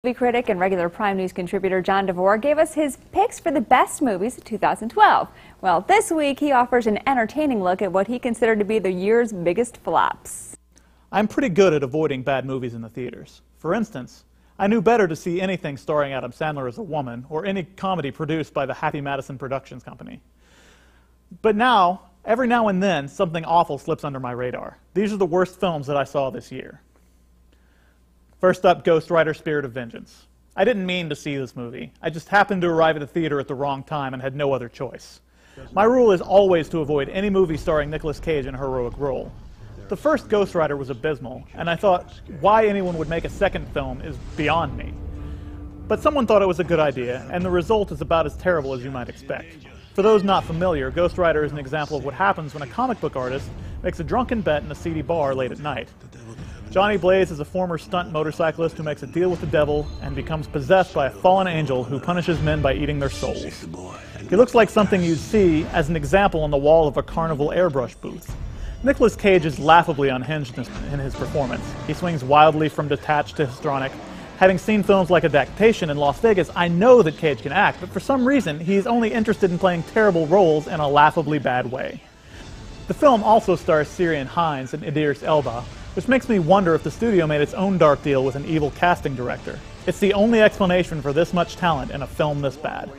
Movie critic and regular Prime News contributor John Devore gave us his picks for the best movies of 2012. Well, this week he offers an entertaining look at what he considered to be the year's biggest flops. I'm pretty good at avoiding bad movies in the theaters. For instance, I knew better to see anything starring Adam Sandler as a woman or any comedy produced by the Happy Madison Productions Company. But now, every now and then, something awful slips under my radar. These are the worst films that I saw this year. First up, Ghost Rider: Spirit of Vengeance. I didn't mean to see this movie. I just happened to arrive at the theater at the wrong time and had no other choice. My rule is always to avoid any movie starring Nicolas Cage in a heroic role. The first Ghost Rider was abysmal, and I thought why anyone would make a second film is beyond me. But someone thought it was a good idea, and the result is about as terrible as you might expect. For those not familiar, Ghost Rider is an example of what happens when a comic book artist makes a drunken bet in a seedy bar late at night. Johnny Blaze is a former stunt motorcyclist who makes a deal with the devil and becomes possessed by a fallen angel who punishes men by eating their souls. He looks like something you'd see as an example on the wall of a carnival airbrush booth. Nicolas Cage is laughably unhinged in his performance. He swings wildly from detached to histrionic. Having seen films like Adaptation in Las Vegas, I know that Cage can act, but for some reason, he's only interested in playing terrible roles in a laughably bad way. The film also stars Ciarán Hinds and Idris Elba, which makes me wonder if the studio made its own dark deal with an evil casting director. It's the only explanation for this much talent in a film this bad.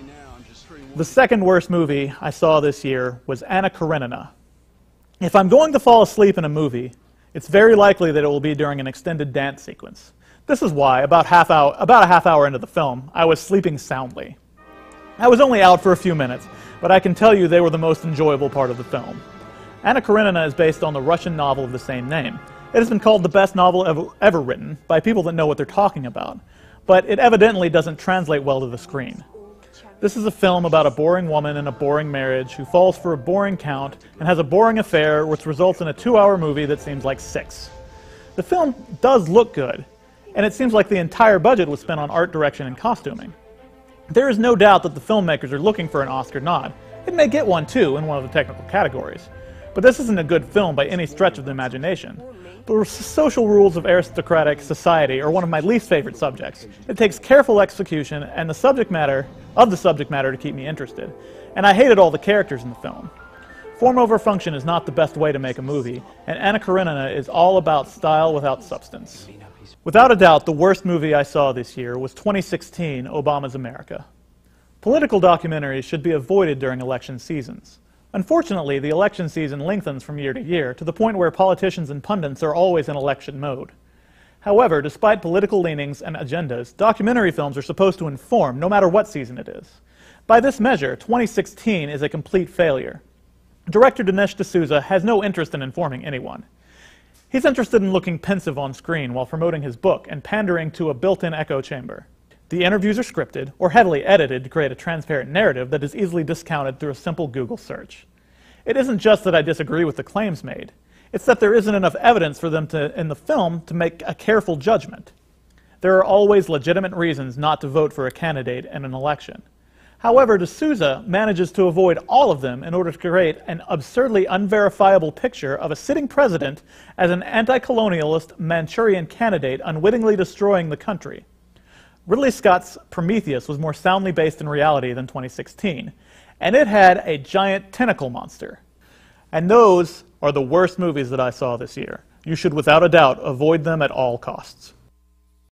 The second worst movie I saw this year was Anna Karenina. If I'm going to fall asleep in a movie, it's very likely that it will be during an extended dance sequence. This is why, about a half hour into the film, I was sleeping soundly. I was only out for a few minutes, but I can tell you they were the most enjoyable part of the film. Anna Karenina is based on the Russian novel of the same name. It has been called the best novel ever written by people that know what they're talking about, but it evidently doesn't translate well to the screen. This is a film about a boring woman in a boring marriage who falls for a boring count and has a boring affair which results in a 2-hour movie that seems like 6. The film does look good, and it seems like the entire budget was spent on art direction and costuming. There is no doubt that the filmmakers are looking for an Oscar nod. It may get one too in one of the technical categories. But this isn't a good film by any stretch of the imagination. The social rules of aristocratic society are one of my least favorite subjects. It takes careful execution and the subject matter to keep me interested. And I hated all the characters in the film. Form over function is not the best way to make a movie, and Anna Karenina is all about style without substance. Without a doubt, the worst movie I saw this year was 2016, Obama's America. Political documentaries should be avoided during election seasons. Unfortunately, the election season lengthens from year to year, to the point where politicians and pundits are always in election mode. However, despite political leanings and agendas, documentary films are supposed to inform, no matter what season it is. By this measure, 2016 is a complete failure. Director Dinesh D'Souza has no interest in informing anyone. He's interested in looking pensive on screen while promoting his book and pandering to a built-in echo chamber. The interviews are scripted or heavily edited to create a transparent narrative that is easily discounted through a simple Google search. It isn't just that I disagree with the claims made. It's that there isn't enough evidence for them in the film to make a careful judgment. There are always legitimate reasons not to vote for a candidate in an election. However, D'Souza manages to avoid all of them in order to create an absurdly unverifiable picture of a sitting president as an anti-colonialist Manchurian candidate unwittingly destroying the country. Ridley Scott's Prometheus was more soundly based in reality than 2016, and it had a giant tentacle monster. And those are the worst movies that I saw this year. You should without a doubt avoid them at all costs.